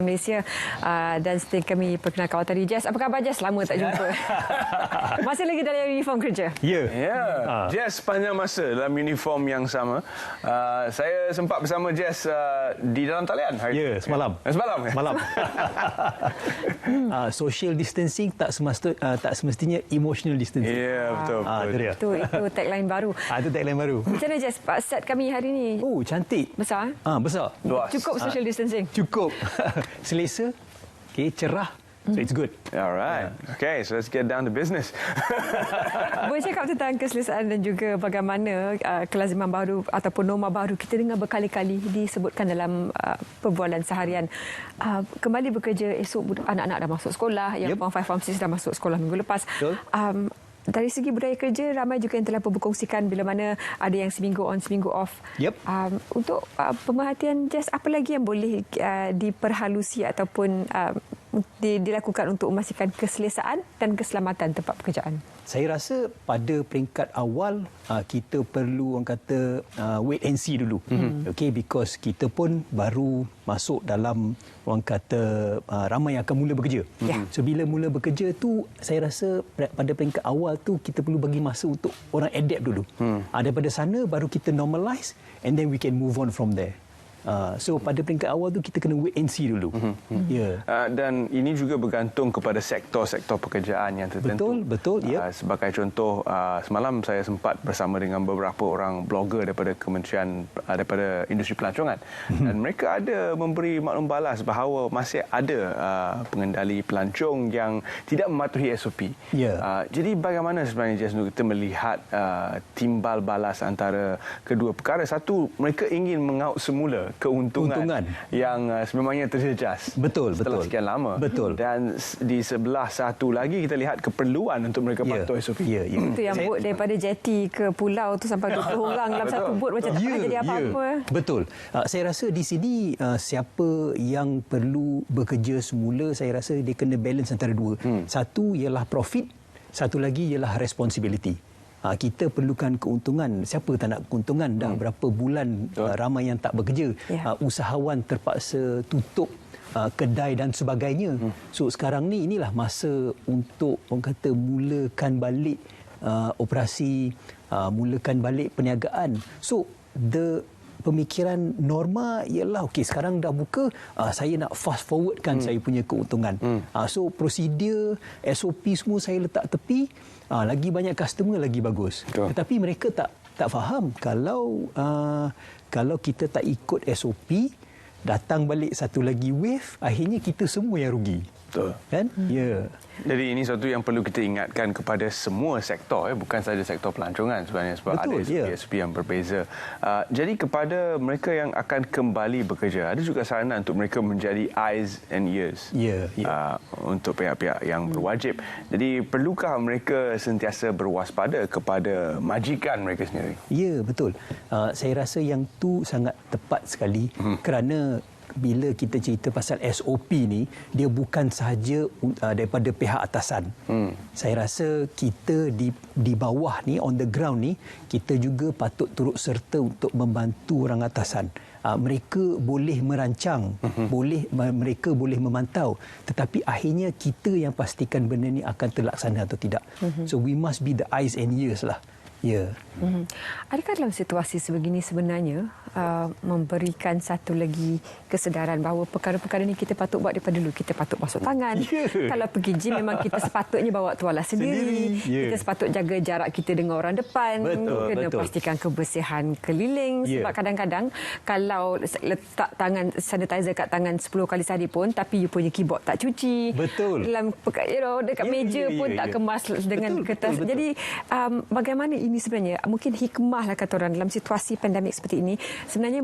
Malaysia dan seperti kami perkenalkan awal tadi, Jess, apa khabar Jess? Lama tak jumpa. Masih lagi dalam uniform kerja? Ya. Jess panjang masa dalam uniform yang sama. Saya sempat bersama Jess di dalam talian hari Ya, semalam. Semalam. Social distancing tak semestinya emotional distancing. Ya, betul. Itu tagline baru. Itu tagline baru. Macam mana Jess, set kami hari ni? Oh, cantik. Besar? Besar. Luas. Cukup social distancing? Cukup. Selesa. Okay, cerah. So it's good. Alright. Okay, so let's get down to business. Boleh cakap tentang keselesaan dan juga bagaimana kelaziman baru ataupun norma baru kita dengar berkali-kali disebutkan dalam perbualan seharian. Kembali bekerja esok, anak-anak dah masuk sekolah, yang Form 5, Form 6 dah masuk sekolah minggu lepas. Dari segi budaya kerja, ramai juga yang telah berkongsikan bila mana ada yang seminggu on, seminggu off. Untuk pemerhatian Jess, apa lagi yang boleh diperhalusi ataupun dilakukan untuk memastikan keselesaan dan keselamatan tempat pekerjaan? Saya rasa pada peringkat awal kita perlu orang kata wait and see dulu. Okay, because kita pun baru masuk dalam orang kata ramai yang akan mula bekerja. So bila mula bekerja tu saya rasa pada peringkat awal tu kita perlu bagi masa untuk orang adapt dulu. Daripada sana baru kita normalize and then we can move on from there. So pada peringkat awal tu kita kena wait and see dulu. Dan ini juga bergantung kepada sektor-sektor pekerjaan yang tertentu. Betul. Sebagai contoh, semalam saya sempat bersama dengan beberapa orang blogger daripada kementerian, daripada industri pelancongan, dan mereka ada memberi maklum balas bahawa masih ada pengendali pelancong yang tidak mematuhi SOP. Jadi bagaimana sebenarnya Jess, kita melihat timbal balas antara kedua perkara? Satu, mereka ingin mengaut semula keuntungan yang sebenarnya terjejas setelah sekian lama. Dan di sebelah satu lagi kita lihat keperluan untuk mereka patuh SOP. Itu yang bot daripada jeti ke pulau tu sampai 20 orang dalam satu bot macam tak pernah jadi apa-apa. Betul. Saya rasa di sini siapa yang perlu bekerja semula, saya rasa dia kena balance antara dua. Satu ialah profit, satu lagi ialah responsibility. Kita perlukan keuntungan. Siapa tak nak keuntungan? Dah berapa bulan ramai yang tak bekerja. Usahawan terpaksa tutup kedai dan sebagainya. So sekarang ni inilah masa untuk orang kata mulakan balik operasi, mulakan balik perniagaan. So pemikiran norma ialah okey, sekarang dah buka, saya nak fast forwardkan saya punya keuntungan. So prosedur SOP semua saya letak tepi. Lagi banyak customer lagi bagus. Tetapi mereka tak faham kalau kita tak ikut SOP, datang balik satu lagi wave, akhirnya kita semua yang rugi. Betul. Kan? Jadi ini satu yang perlu kita ingatkan kepada semua sektor, bukan sahaja sektor pelancongan sebenarnya, sebab ada SOP yang berbeza. Jadi kepada mereka yang akan kembali bekerja, ada juga saranan untuk mereka menjadi eyes and ears untuk pihak-pihak yang berwajib. Jadi perlukah mereka sentiasa berwaspada kepada majikan mereka sendiri? Ya, betul. Saya rasa yang tu sangat tepat sekali kerana bila kita cerita pasal SOP ni, dia bukan sahaja daripada pihak atasan. Saya rasa kita di bawah ni, on the ground ni, kita juga patut turut serta untuk membantu orang atasan. Mereka boleh merancang, mereka boleh memantau, tetapi akhirnya kita yang pastikan benda ni akan terlaksana atau tidak. So we must be the eyes and ears lah. Adakah dalam situasi sebegini sebenarnya memberikan satu lagi kesedaran bahawa perkara-perkara ini kita patut buat daripada dulu. Kita patut basuh tangan. Kalau pergi gym memang kita sepatutnya bawa tualah sendiri. Kita sepatut jaga jarak kita dengan orang depan. Kena pastikan kebersihan keliling. Sebab kadang-kadang kalau letak tangan sanitizer kat tangan 10 kali sehari pun, tapi you punya keyboard tak cuci. Dalam dekat meja pun tak kemas dengan kertas. Jadi bagaimana ini sebenarnya, mungkin hikmah lah kata orang dalam situasi pandemik seperti ini, sebenarnya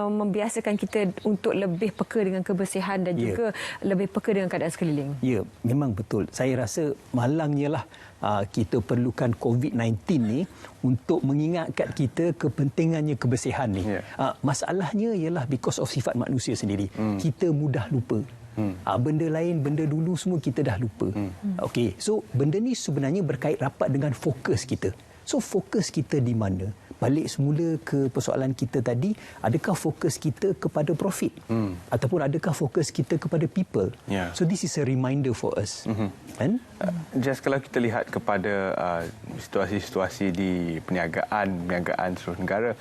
membiasakan kita untuk lebih peka dengan kebersihan dan juga lebih peka dengan keadaan sekeliling. Ya, memang betul. Saya rasa malangnya lah kita perlukan COVID-19 ni untuk mengingatkan kita kepentingannya kebersihan ni. Masalahnya ialah because of sifat manusia sendiri. Kita mudah lupa. Benda lain, benda dulu semua kita dah lupa. Okey, so benda ni sebenarnya berkait rapat dengan fokus kita. So fokus kita di mana? balik semula ke persoalan kita tadi, adakah fokus kita kepada profit ataupun adakah fokus kita kepada people? So this is a reminder for us. Kan? Just kalau kita lihat kepada situasi-situasi di perniagaan seluruh negara,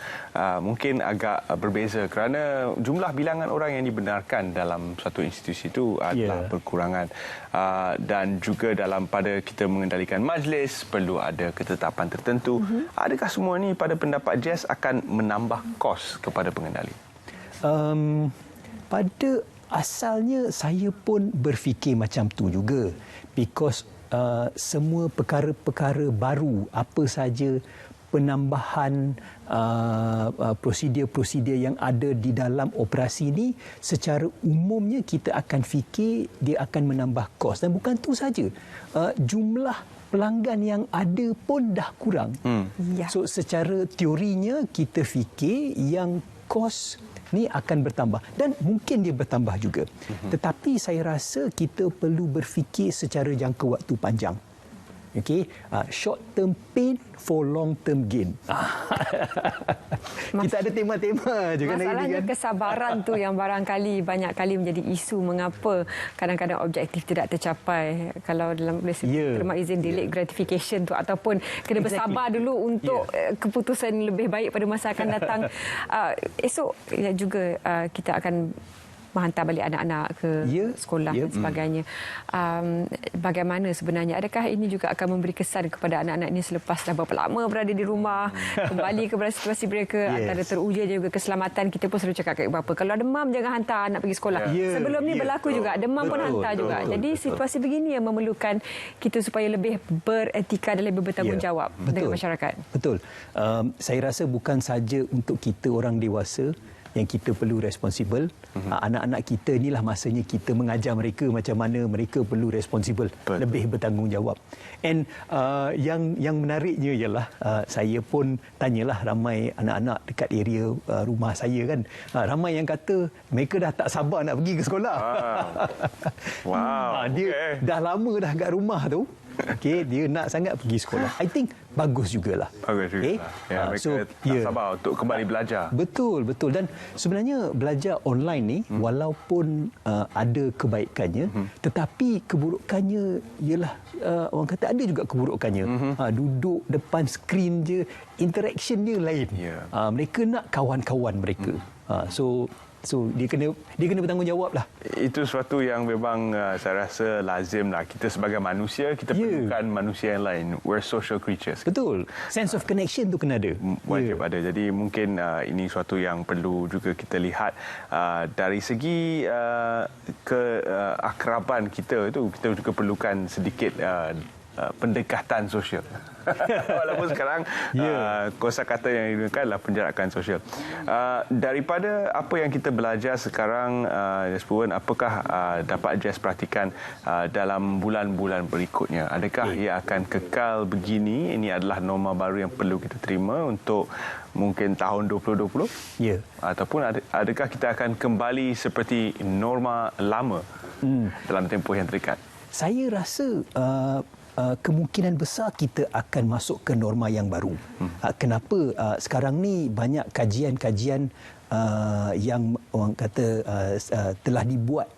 mungkin agak berbeza kerana jumlah bilangan orang yang dibenarkan dalam satu institusi itu adalah berkurangan. Dan juga dalam pada kita mengendalikan majlis, perlu ada ketetapan tertentu. Adakah semua ini pada pendapat Jess akan menambah kos kepada pengendali? Pada asalnya saya pun berfikir macam tu juga, because semua perkara-perkara baru, apa saja penambahan prosedur-prosedur yang ada di dalam operasi ini, secara umumnya kita akan fikir dia akan menambah kos. Dan bukan tu saja, jumlah pelanggan yang ada pun dah kurang. So secara teorinya kita fikir yang kos ni akan bertambah, dan mungkin dia bertambah juga. Tetapi saya rasa kita perlu berfikir secara jangka waktu panjang. Okey, short term pain for long term gain. Kita ada tema-tema je kan. Masalahnya kesabaran tu yang barangkali banyak kali menjadi isu mengapa kadang-kadang objektif tidak tercapai. Kalau dalam terima izin delayed gratification tu, ataupun kena bersabar dulu untuk keputusan lebih baik pada masa akan datang. Esok juga kita akan menghantar balik anak-anak ke sekolah dan sebagainya. Bagaimana sebenarnya? Adakah ini juga akan memberi kesan kepada anak-anak ini selepas dah berapa lama berada di rumah, kembali kepada situasi mereka, antara teruja juga keselamatan. Kita pun selalu cakap kat ibu bapa, kalau demam jangan hantar anak pergi sekolah. Sebelum ni berlaku juga, demam pun hantar juga. Jadi situasi begini yang memerlukan kita supaya lebih beretika dan lebih bertanggungjawab dengan masyarakat. Betul. Saya rasa bukan saja untuk kita orang dewasa yang kita perlu responsibel. Anak-anak kita inilah masanya kita mengajar mereka macam mana mereka perlu responsibel, lebih bertanggungjawab. And yang menariknya ialah saya pun tanyalah ramai anak-anak dekat area rumah saya kan. Ramai yang kata mereka dah tak sabar nak pergi ke sekolah. Dia dah lama dah kat rumah tu. Okey, dia nak sangat pergi sekolah. I think bagus jugalah. Bagus juga. Mereka tak sabar untuk kembali belajar. Betul. Dan sebenarnya belajar online ni walaupun ada kebaikannya, tetapi keburukannya ialah orang kata ada juga keburukannya. Duduk depan skrin je, interaction dia lain. Mereka nak kawan-kawan mereka. So dia kena bertanggungjawab lah. Itu sesuatu yang memang saya rasa lazim lah. Kita sebagai manusia, kita perlukan manusia yang lain. We're social creatures. Betul. Sense of connection tu kena ada. Wajib ada. Jadi mungkin ini sesuatu yang perlu juga kita lihat dari segi keakraban kita itu, kita juga perlukan sedikit pendekatan sosial. Walaupun sekarang kosakata yang digunakan adalah penjarakan sosial. Daripada apa yang kita belajar sekarang, Jess Puan, apakah dapat Jess perhatikan dalam bulan-bulan berikutnya? Adakah ia akan kekal begini? Ini adalah norma baru yang perlu kita terima untuk mungkin tahun 2020? Ataupun adakah kita akan kembali seperti norma lama dalam tempoh yang terdekat? Saya rasa kemungkinan besar kita akan masuk ke norma yang baru. Kenapa? Sekarang ni banyak kajian-kajian yang orang kata telah dibuat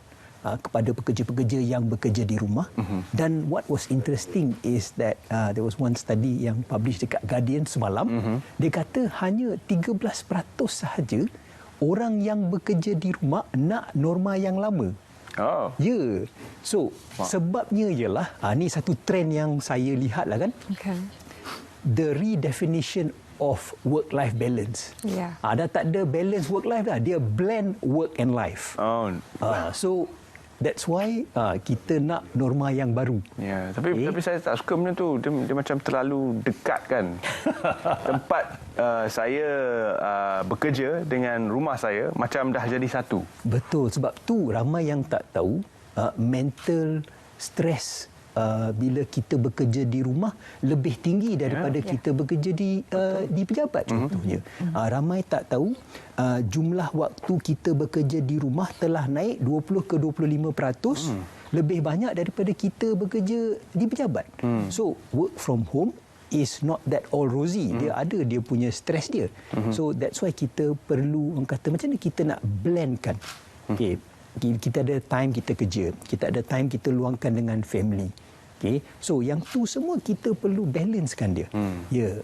kepada pekerja-pekerja yang bekerja di rumah. Dan what was interesting is that there was one study yang published dekat Guardian semalam. Dia kata hanya 13% sahaja orang yang bekerja di rumah nak norma yang lama. So sebabnya ialah ni satu trend yang saya lihat lah kan. The redefinition of work-life balance. Dah tak ada balance work-life dah. Dia blend work and life. So that's why kita nak norma yang baru. Tapi saya tak suka benda tu. Dia macam terlalu dekat kan. Tempat saya bekerja dengan rumah saya macam dah jadi satu. Betul. Sebab tu ramai yang tak tahu mental stress bila kita bekerja di rumah lebih tinggi daripada kita bekerja di pejabat contohnya. Ramai tak tahu jumlah waktu kita bekerja di rumah telah naik 20 ke 25% lebih banyak daripada kita bekerja di pejabat. So work from home is not that all rosy. Dia ada dia punya stress dia. So that's why kita perlu, orang kata, macam mana kita nak blendkan. Okay. Kita ada time kita kerja, kita ada time kita luangkan dengan family. Okay. So yang tu semua kita perlu balancekan dia. Ya.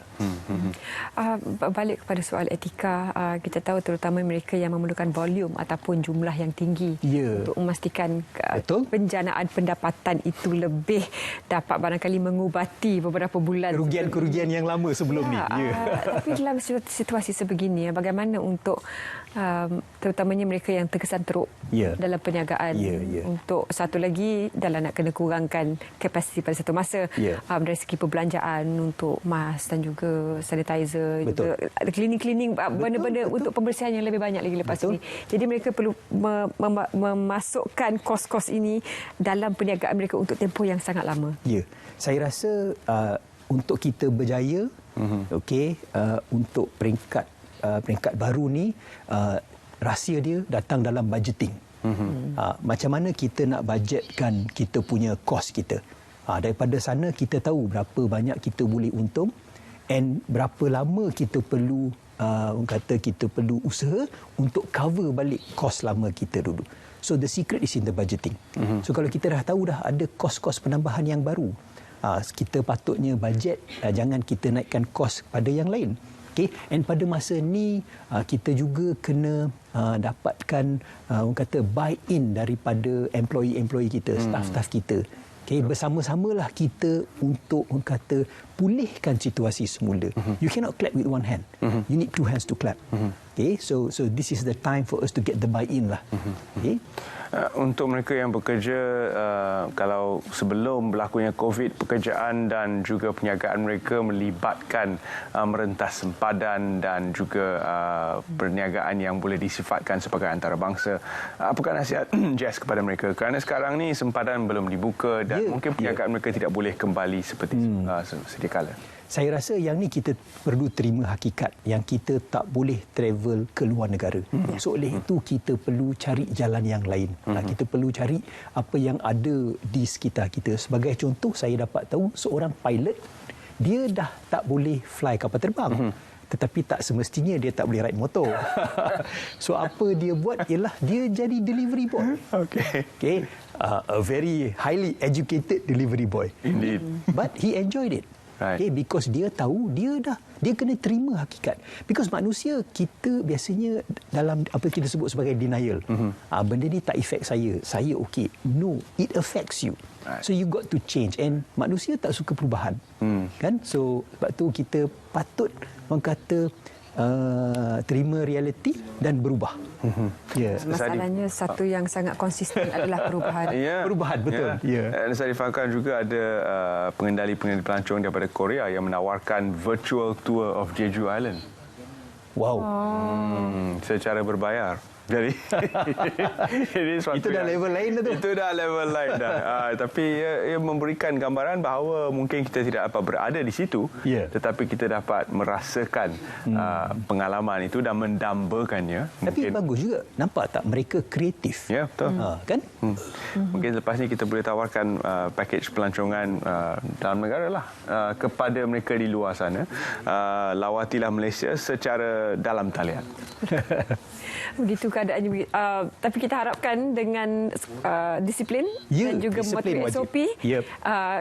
Balik kepada soal etika, kita tahu terutama mereka yang memerlukan volume ataupun jumlah yang tinggi untuk memastikan penjanaan pendapatan itu lebih dapat barangkali mengubati beberapa bulan kerugian yang lama sebelum ni. Tapi dalam situasi sebegini, bagaimana untuk terutamanya mereka yang terkesan teruk dalam perniagaan, untuk satu lagi dalam nak kena kurangkan kapasiti pada satu masa, dari segi perbelanjaan untuk mask dan juga sanitizer, juga cleaning benda-benda untuk pembersihan yang lebih banyak lagi lepas ini. Jadi mereka perlu memasukkan kos-kos ini dalam perniagaan mereka untuk tempoh yang sangat lama. Ya, saya rasa untuk kita berjaya, untuk peringkat baru ni, rahsia dia datang dalam budgeting. Macam mana kita nak budgetkan kita punya kos kita. Daripada sana kita tahu berapa banyak kita boleh untung and berapa lama kita perlu kita perlu usaha untuk cover balik kos lama kita dulu. So the secret is in the budgeting. So kalau kita dah tahu dah ada kos-kos penambahan yang baru, kita patutnya budget, jangan kita naikkan kos pada yang lain. Okay. And pada masa ni kita juga kena dapatkan buy-in daripada employee kita, staff-staff kita. Okay, bersama-samalah kita untuk pulihkan situasi semula. You cannot clap with one hand. You need two hands to clap. Okay, so this is the time for us to get the buy-in lah. Okay. Untuk mereka yang bekerja, kalau sebelum berlakunya COVID, pekerjaan dan juga perniagaan mereka melibatkan merentas sempadan dan juga perniagaan yang boleh disifatkan sebagai antarabangsa. Apakah nasihat Jess kepada mereka? Kerana sekarang ni sempadan belum dibuka dan mungkin perniagaan mereka tidak boleh kembali seperti sedia kala. Saya rasa yang ni kita perlu terima hakikat yang kita tak boleh travel ke luar negara. So oleh itu kita perlu cari jalan yang lain. Kita perlu cari apa yang ada di sekitar kita. Sebagai contoh, saya dapat tahu seorang pilot, dia dah tak boleh fly kapal terbang. Tetapi tak semestinya dia tak boleh ride motor. So apa dia buat ialah dia jadi delivery boy. Okay. A very highly educated delivery boy. Indeed. But he enjoyed it. Okay, because dia tahu dia kena terima hakikat. Because manusia kita biasanya dalam apa kita sebut sebagai denial. Benda ni tak effect saya okey. No, it affects you. So you got to change, and manusia tak suka perubahan. Kan? So sebab tu kita patut terima realiti dan berubah. Masalahnya satu yang sangat konsisten adalah perubahan. Perubahan, betul. Dan saya difahamkan juga ada pengendali-pengendali pelancong daripada Korea yang menawarkan virtual tour of Jeju Island. Wow. Secara berbayar. Jadi itu dah level lain dah tu. Itu dah level lain dah. Tapi ia memberikan gambaran bahawa mungkin kita tidak dapat berada di situ, tetapi kita dapat merasakan pengalaman itu dan mendambakannya. Tapi bagus juga. Nampak tak mereka kreatif? Ya, betul. Kan? Mungkin selepas ini kita boleh tawarkan pakej pelancongan dalam negara lah kepada mereka di luar sana. Lawatilah Malaysia secara dalam talian. Begitu keadaannya. Tapi kita harapkan dengan disiplin dan juga mematuhi SOP,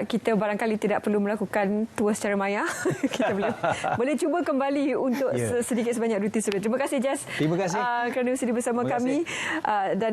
kita barangkali tidak perlu melakukan tour secara maya. Kita boleh cuba kembali untuk sedikit sebanyak rutin. Terima kasih, Jess. Terima kasih kerana bersama kami. Dan